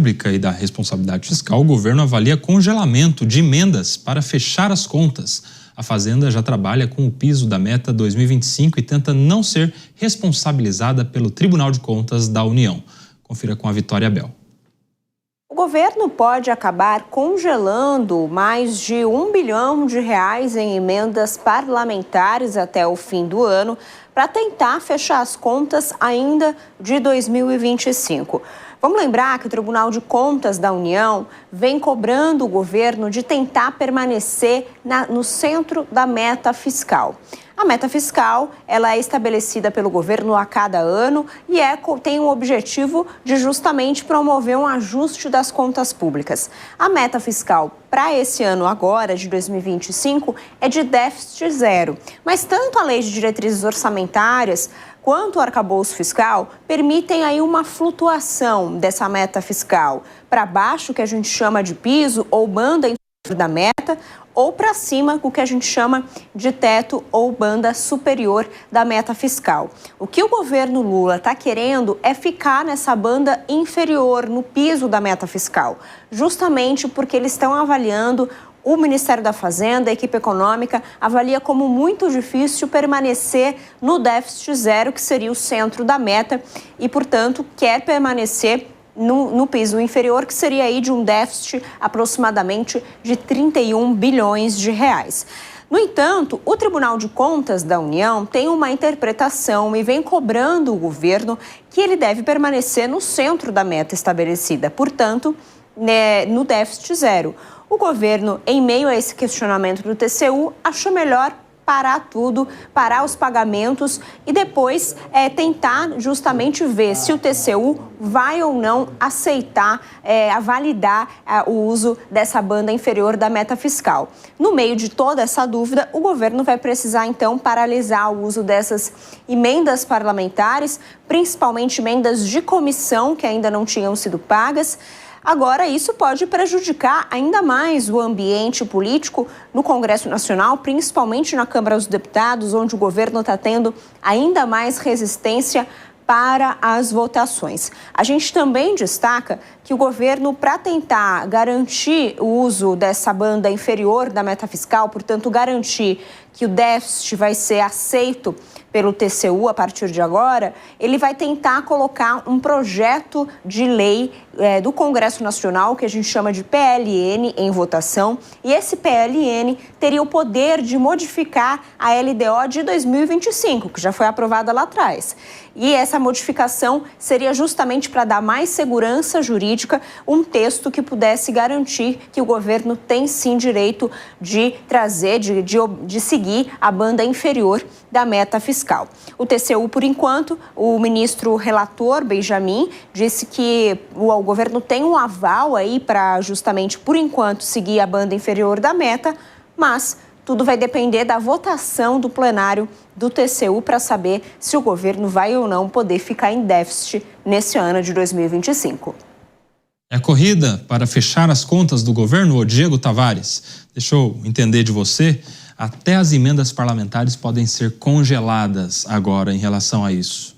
Pública e da Responsabilidade Fiscal, o governo avalia congelamento de emendas para fechar as contas. A Fazenda já trabalha com o piso da meta 2025 e tenta não ser responsabilizada pelo Tribunal de Contas da União. Confira com a Vitória Bel. O governo pode acabar congelando mais de R$1 bilhão em emendas parlamentares até o fim do ano para tentar fechar as contas ainda de 2025. Vamos lembrar que o Tribunal de Contas da União vem cobrando o governo de tentar permanecer no centro da meta fiscal. A meta fiscal ela é estabelecida pelo governo a cada ano e tem o objetivo de justamente promover um ajuste das contas públicas. A meta fiscal para esse ano agora, de 2025, é de déficit zero. Mas tanto a Lei de Diretrizes Orçamentárias quanto o arcabouço fiscal permitem aí uma flutuação dessa meta fiscal para baixo, que a gente chama de piso ou banda da meta, ou para cima, o que a gente chama de teto ou banda superior da meta fiscal. O que o governo Lula está querendo é ficar nessa banda inferior, no piso da meta fiscal, justamente porque eles estão avaliando, o Ministério da Fazenda, a equipe econômica, avalia como muito difícil permanecer no déficit zero, que seria o centro da meta, e, portanto, quer permanecer no piso inferior, que seria aí de um déficit aproximadamente de R$31 bilhões. No entanto, o Tribunal de Contas da União tem uma interpretação e vem cobrando o governo que ele deve permanecer no centro da meta estabelecida, portanto, no déficit zero. O governo, em meio a esse questionamento do TCU, achou melhor parar tudo, parar os pagamentos e depois tentar justamente ver se o TCU vai ou não aceitar, validar o uso dessa banda inferior da meta fiscal. No meio de toda essa dúvida, o governo vai precisar, então, paralisar o uso dessas emendas parlamentares, principalmente emendas de comissão que ainda não tinham sido pagas. Agora, isso pode prejudicar ainda mais o ambiente político no Congresso Nacional, principalmente na Câmara dos Deputados, onde o governo está tendo ainda mais resistência para as votações. A gente também destaca que o governo, para tentar garantir o uso dessa banda inferior da meta fiscal, portanto, garantir que o déficit vai ser aceito pelo TCU a partir de agora, ele vai tentar colocar um projeto de lei do Congresso Nacional, que a gente chama de PLN, em votação, e esse PLN teria o poder de modificar a LDO de 2025, que já foi aprovada lá atrás. E essa modificação seria justamente para dar mais segurança jurídica, um texto que pudesse garantir que o governo tem sim direito de trazer, de seguir a banda inferior da meta fiscal. O TCU, por enquanto, o ministro relator, Benjamin, disse que o governo tem um aval aí para justamente, por enquanto, seguir a banda inferior da meta, mas tudo vai depender da votação do plenário do TCU para saber se o governo vai ou não poder ficar em déficit nesse ano de 2025. É a corrida para fechar as contas do governo, ô Diego Tavares? Deixa eu entender de você. Até as emendas parlamentares podem ser congeladas agora em relação a isso.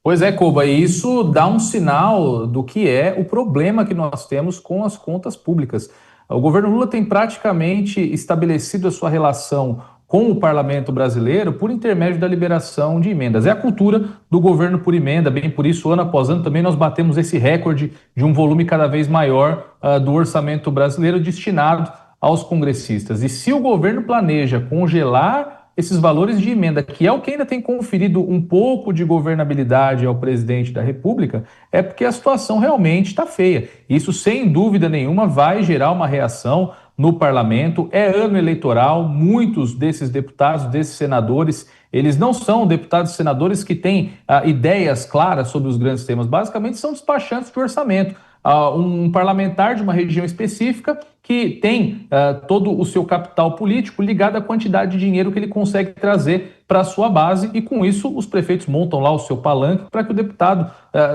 Pois é, Koba, e isso dá um sinal do que é o problema que nós temos com as contas públicas. O governo Lula tem praticamente estabelecido a sua relação com o parlamento brasileiro por intermédio da liberação de emendas. É a cultura do governo por emenda, bem por isso, ano após ano, também nós batemos esse recorde de um volume cada vez maior do orçamento brasileiro destinado aos congressistas. E se o governo planeja congelar esses valores de emenda, que é o que ainda tem conferido um pouco de governabilidade ao presidente da República, é porque a situação realmente está feia. Isso, sem dúvida nenhuma, vai gerar uma reação no parlamento. É ano eleitoral, muitos desses deputados, desses senadores, eles não são deputados e senadores que têm ideias claras sobre os grandes temas. Basicamente, são despachantes de orçamento. Um parlamentar de uma região específica que tem todo o seu capital político ligado à quantidade de dinheiro que ele consegue trazer para a sua base, e com isso os prefeitos montam lá o seu palanque para que o deputado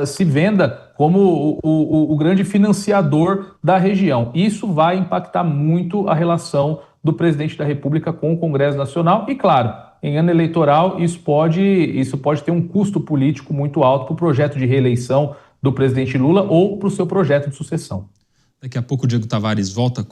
se venda como o grande financiador da região. Isso vai impactar muito a relação do presidente da República com o Congresso Nacional e, claro, em ano eleitoral isso pode ter um custo político muito alto para o projeto de reeleição do presidente Lula ou para o seu projeto de sucessão. Daqui a pouco o Diego Tavares volta com